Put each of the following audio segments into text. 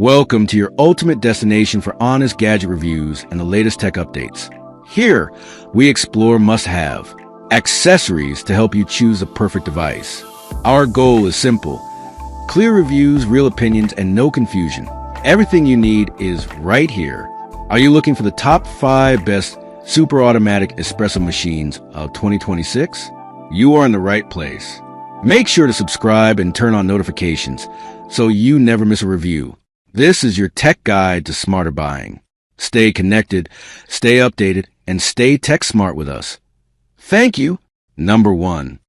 Welcome to your ultimate destination for honest gadget reviews and the latest tech updates. Here, we explore must-have accessories to help you choose the perfect device. Our goal is simple: clear reviews, real opinions, and no confusion. Everything you need is right here. Are you looking for the top 5 best super automatic espresso machines of 2026? You are in the right place. Make sure to subscribe and turn on notifications so you never miss a review. This is your tech guide to smarter buying. Stay connected, stay updated, and stay tech smart with us. Thank you. Number 1.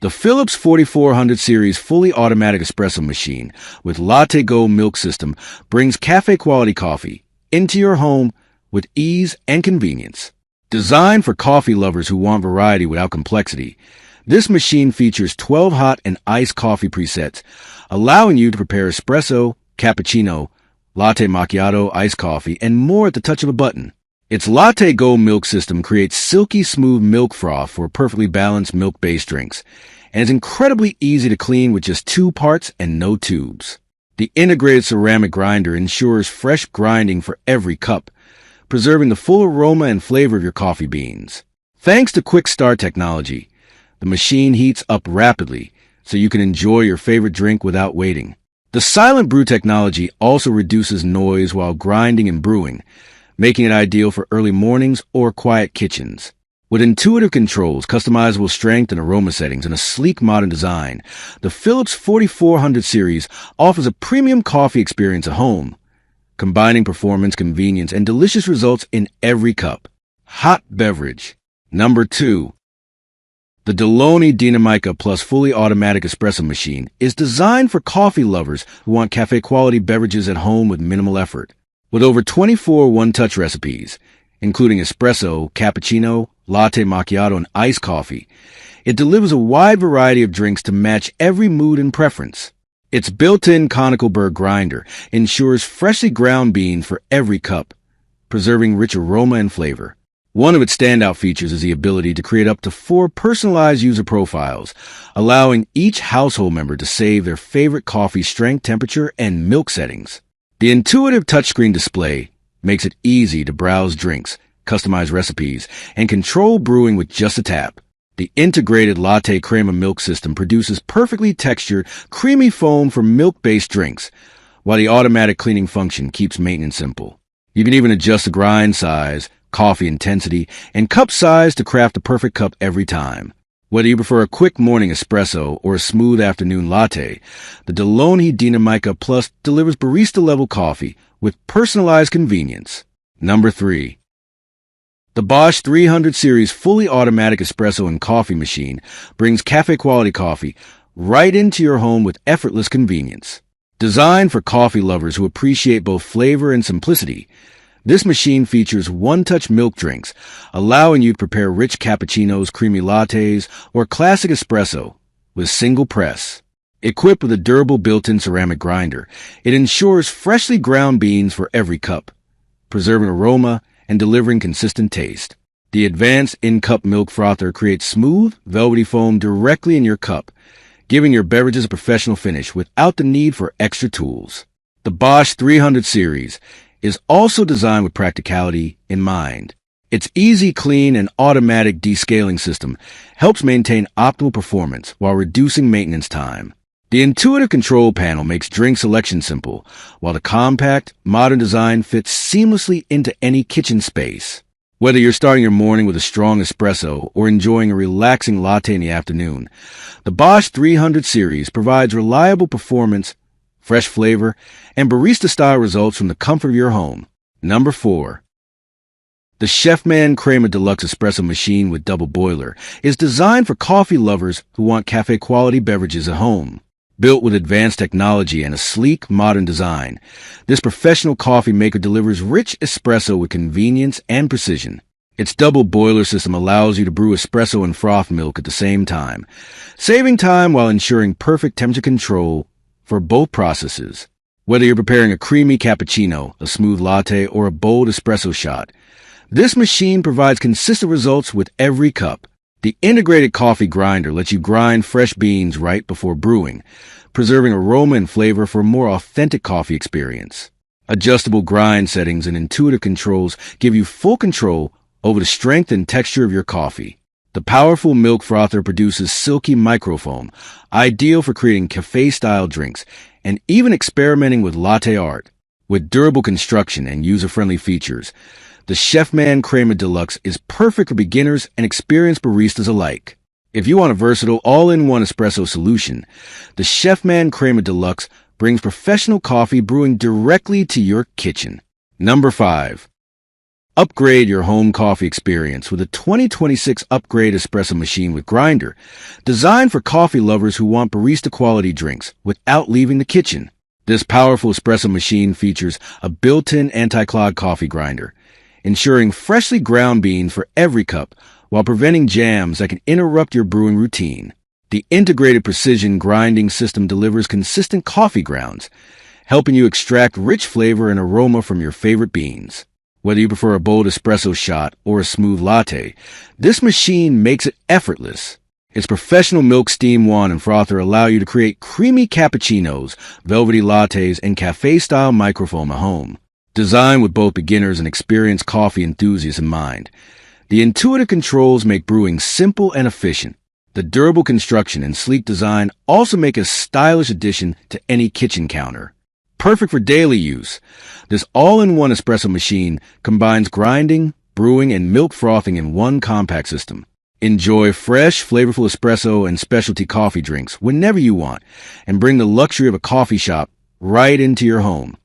The Philips 4400 series fully automatic espresso machine with LatteGo milk system brings cafe-quality coffee into your home with ease and convenience. Designed for coffee lovers who want variety without complexity, this machine features 12 hot and iced coffee presets, allowing you to prepare espresso, cappuccino, latte macchiato, iced coffee, and more at the touch of a button. Its LatteGo milk system creates silky smooth milk froth for perfectly balanced milk-based drinks, and is incredibly easy to clean with just 2 parts and no tubes. The integrated ceramic grinder ensures fresh grinding for every cup, preserving the full aroma and flavor of your coffee beans. Thanks to quick start technology, the machine heats up rapidly so you can enjoy your favorite drink without waiting. The SilentBrew technology also reduces noise while grinding and brewing, making it ideal for early mornings or quiet kitchens. With intuitive controls, customizable strength and aroma settings, and a sleek modern design, the Philips 4400 series offers a premium coffee experience at home, combining performance, convenience, and delicious results in every cup. Hot beverage. Number 2. The Dinamica Plus fully automatic espresso machine is designed for coffee lovers who want cafe-quality beverages at home with minimal effort. With over 24 one-touch recipes, including espresso, cappuccino, latte macchiato, and iced coffee, it delivers a wide variety of drinks to match every mood and preference. Its built-in conical burr grinder ensures freshly ground beans for every cup, preserving rich aroma and flavor. One of its standout features is the ability to create up to 4 personalized user profiles, allowing each household member to save their favorite coffee strength, temperature, and milk settings. The intuitive touchscreen display makes it easy to browse drinks, customize recipes, and control brewing with just a tap. The integrated latte Crema milk system produces perfectly textured, creamy foam for milk-based drinks, while the automatic cleaning function keeps maintenance simple. You can even adjust the grind size, coffee intensity, and cup size to craft the perfect cup every time. Whether you prefer a quick morning espresso or a smooth afternoon latte, the Dinamica Plus delivers barista-level coffee with personalized convenience. Number 3. The Bosch 300 series fully automatic espresso and coffee machine brings cafe-quality coffee right into your home with effortless convenience. Designed for coffee lovers who appreciate both flavor and simplicity, this machine features one-touch milk drinks, allowing you to prepare rich cappuccinos, creamy lattes, or classic espresso with single press. Equipped with a durable built-in ceramic grinder, it ensures freshly ground beans for every cup, preserving aroma and delivering consistent taste. The advanced in-cup milk frother creates smooth, velvety foam directly in your cup, giving your beverages a professional finish without the need for extra tools. The Bosch 300 series is also designed with practicality in mind. Its easy, clean, and automatic descaling system helps maintain optimal performance while reducing maintenance time. The intuitive control panel makes drink selection simple, while the compact, modern design fits seamlessly into any kitchen space. Whether you're starting your morning with a strong espresso or enjoying a relaxing latte in the afternoon, the Bosch 300 series provides reliable performance, fresh flavor, and barista-style results from the comfort of your home. Number 4. The Chefman Crema Deluxe espresso machine with double boiler is designed for coffee lovers who want cafe-quality beverages at home. Built with advanced technology and a sleek, modern design, this professional coffee maker delivers rich espresso with convenience and precision. Its double boiler system allows you to brew espresso and froth milk at the same time, saving time while ensuring perfect temperature control for both processes. Whether you're preparing a creamy cappuccino, a smooth latte, or a bold espresso shot, this machine provides consistent results with every cup. The integrated coffee grinder lets you grind fresh beans right before brewing, preserving aroma and flavor for a more authentic coffee experience. Adjustable grind settings and intuitive controls give you full control over the strength and texture of your coffee. The powerful milk frother produces silky microfoam, ideal for creating cafe-style drinks and even experimenting with latte art. With durable construction and user-friendly features, the Chefman Crema Deluxe is perfect for beginners and experienced baristas alike. If you want a versatile all-in-one espresso solution, the Chefman Crema Deluxe brings professional coffee brewing directly to your kitchen. Number 5. Upgrade your home coffee experience with a 2026 Upgrade Espresso machine with grinder, designed for coffee lovers who want barista-quality drinks without leaving the kitchen. This powerful espresso machine features a built-in anti-clog coffee grinder, ensuring freshly ground beans for every cup while preventing jams that can interrupt your brewing routine. The integrated precision grinding system delivers consistent coffee grounds, helping you extract rich flavor and aroma from your favorite beans. Whether you prefer a bold espresso shot or a smooth latte, this machine makes it effortless. Its professional milk steam wand and frother allow you to create creamy cappuccinos, velvety lattes, and cafe-style microfoam at home. Designed with both beginners and experienced coffee enthusiasts in mind, the intuitive controls make brewing simple and efficient. The durable construction and sleek design also make a stylish addition to any kitchen counter. Perfect for daily use, this all-in-one espresso machine combines grinding, brewing, and milk frothing in one compact system. Enjoy fresh, flavorful espresso and specialty coffee drinks whenever you want, and bring the luxury of a coffee shop right into your home.